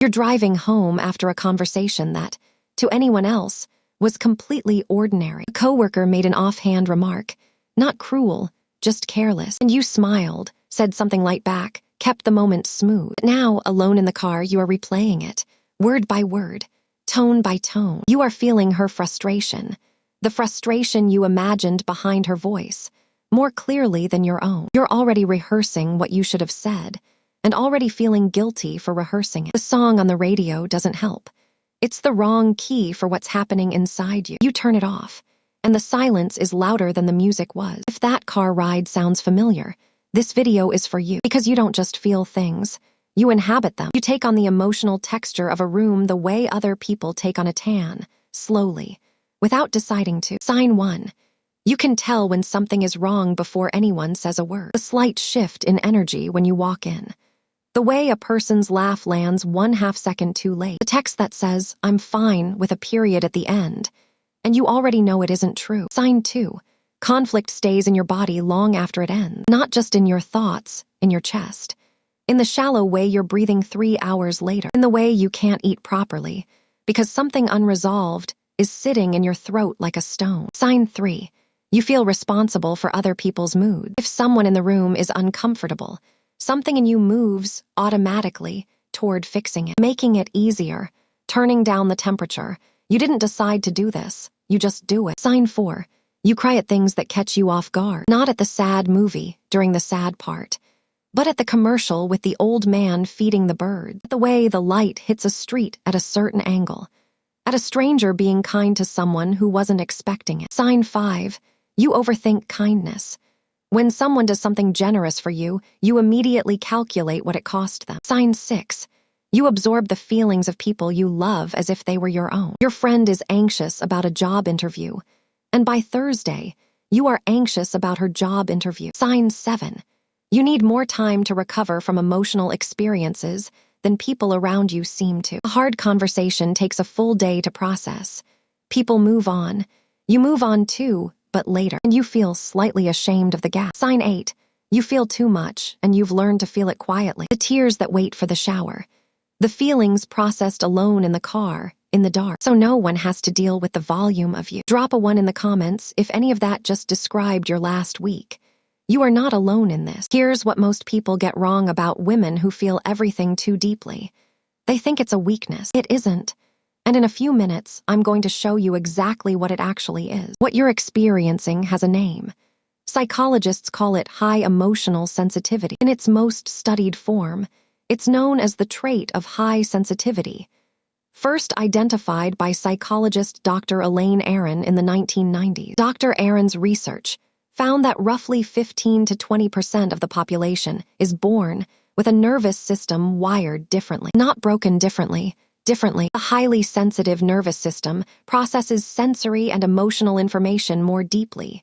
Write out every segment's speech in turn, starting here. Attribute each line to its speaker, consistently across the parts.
Speaker 1: You're driving home after a conversation that, to anyone else, was completely ordinary. A coworker made an offhand remark, not cruel, just careless, and you smiled, said something light back, kept the moment smooth. But now, alone in the car, you are replaying it, word by word, tone by tone. You are feeling her frustration, the frustration you imagined behind her voice, more clearly than your own. You're already rehearsing what you should have said, and already feeling guilty for rehearsing it. The song on the radio doesn't help. It's the wrong key for what's happening inside you. You turn it off, and the silence is louder than the music was. If that car ride sounds familiar, this video is for you, because you don't just feel things, you inhabit them. You take on the emotional texture of a room the way other people take on a tan, slowly, without deciding to. Sign 1. You can tell when something is wrong before anyone says a word. A slight shift in energy when you walk in. The way a person's laugh lands 1/2 second too late. The text that says, "I'm fine," with a period at the end, and you already know it isn't true. Sign 2. Conflict stays in your body long after it ends. Not just in your thoughts, in your chest. In the shallow way you're breathing 3 hours later. In the way you can't eat properly, because something unresolved is sitting in your throat like a stone. Sign 3. You feel responsible for other people's mood. If someone in the room is uncomfortable, something in you moves automatically toward fixing it, making it easier, turning down the temperature. You didn't decide to do this, you just do it. Sign 4. You cry at things that catch you off guard. Not at the sad movie during the sad part, but at the commercial with the old man feeding the bird. The way the light hits a street at a certain angle. At a stranger being kind to someone who wasn't expecting it. Sign 5. You overthink kindness. When someone does something generous for you, you immediately calculate what it cost them. Sign 6. You absorb the feelings of people you love as if they were your own. Your friend is anxious about a job interview, and by Thursday, you are anxious about her job interview. Sign 7. You need more time to recover from emotional experiences than people around you seem to. A hard conversation takes a full day to process. People move on. You move on too, but later, and you feel slightly ashamed of the gap. Sign 8. You feel too much, and you've learned to feel it quietly. The tears that wait for the shower. The feelings processed alone in the car, in the dark, so no one has to deal with the volume of you. Drop a 1 in the comments if any of that just described your last week. You are not alone in this. Here's what most people get wrong about women who feel everything too deeply. They think it's a weakness. It isn't. And in a few minutes, I'm going to show you exactly what it actually is. What you're experiencing has a name. Psychologists call it high emotional sensitivity. In its most studied form, it's known as the trait of high sensitivity. First identified by psychologist Dr. Elaine Aron in the 1990s. Dr. Aron's research found that roughly 15 to 20% of the population is born with a nervous system wired differently. Not broken differently. A highly sensitive nervous system processes sensory and emotional information more deeply.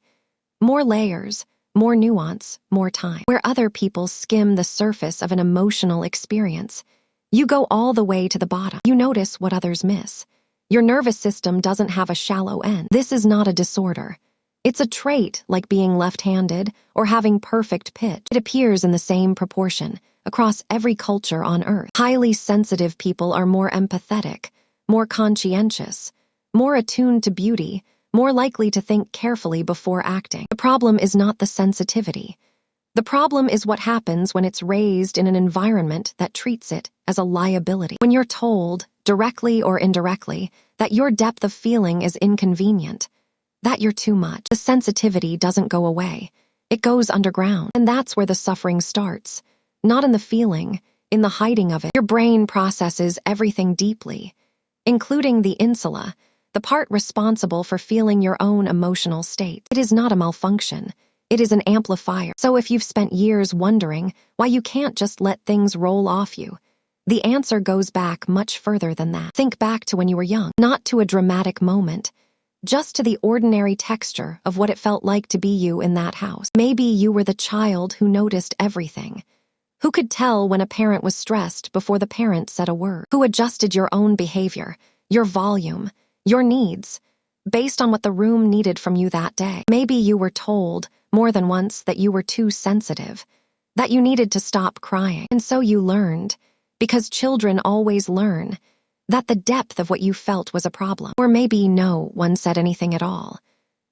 Speaker 1: More layers, more nuance, more time. Where other people skim the surface of an emotional experience, you go all the way to the bottom. You notice what others miss. Your nervous system doesn't have a shallow end. This is not a disorder. It's a trait like being left-handed or having perfect pitch. It appears in the same proportion across every culture on Earth. Highly sensitive people are more empathetic, more conscientious, more attuned to beauty, more likely to think carefully before acting. The problem is not the sensitivity. The problem is what happens when it's raised in an environment that treats it as a liability. When you're told, directly or indirectly, that your depth of feeling is inconvenient, that you're too much, the sensitivity doesn't go away. It goes underground. And that's where the suffering starts. Not in the feeling, in the hiding of it. Your brain processes everything deeply, including the insula, the part responsible for feeling your own emotional state. It is not a malfunction. It is an amplifier. So if you've spent years wondering why you can't just let things roll off you, the answer goes back much further than that. Think back to when you were young, not to a dramatic moment, just to the ordinary texture of what it felt like to be you in that house. Maybe you were the child who noticed everything. Who could tell when a parent was stressed before the parent said a word? Who adjusted your own behavior, your volume, your needs, based on what the room needed from you that day? Maybe you were told, more than once, that you were too sensitive, that you needed to stop crying. And so you learned, Because children always learn that the depth of what you felt was a problem. Or maybe no one said anything at all.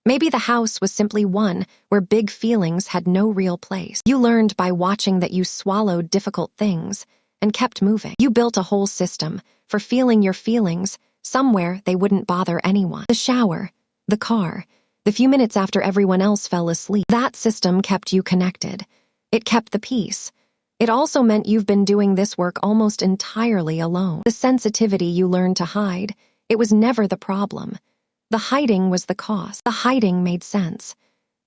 Speaker 1: Maybe the house was simply one where big feelings had no real place. You learned by watching that you swallowed difficult things and kept moving. You built a whole system for feeling your feelings somewhere they wouldn't bother anyone. The shower, the car, the few minutes after everyone else fell asleep. That system kept you connected. It kept the peace. It also meant you've been doing this work almost entirely alone. The sensitivity you learned to hide, it was never the problem. The hiding was the cost. The hiding made sense.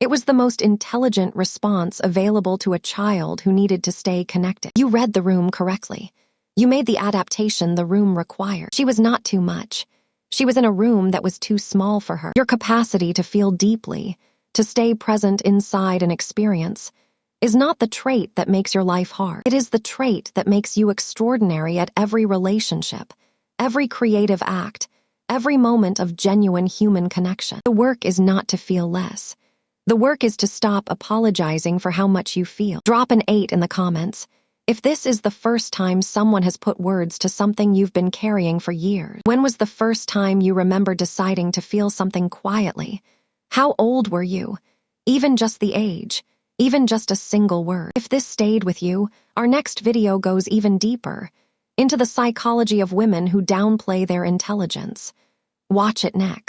Speaker 1: It was the most intelligent response available to a child who needed to stay connected. You read the room correctly. You made the adaptation the room required. She was not too much. She was in a room that was too small for her. Your capacity to feel deeply, to stay present inside an experience, is not the trait that makes your life hard. It is the trait that makes you extraordinary at every relationship, every creative act, every moment of genuine human connection. The work is not to feel less. The work is to stop apologizing for how much you feel. Drop an 8 in the comments if this is the first time someone has put words to something you've been carrying for years. When was the first time you remember deciding to feel something quietly? How old were you? Even just the age. Even just a single word. If this stayed with you, our next video goes even deeper into the psychology of women who downplay their intelligence. Watch it next.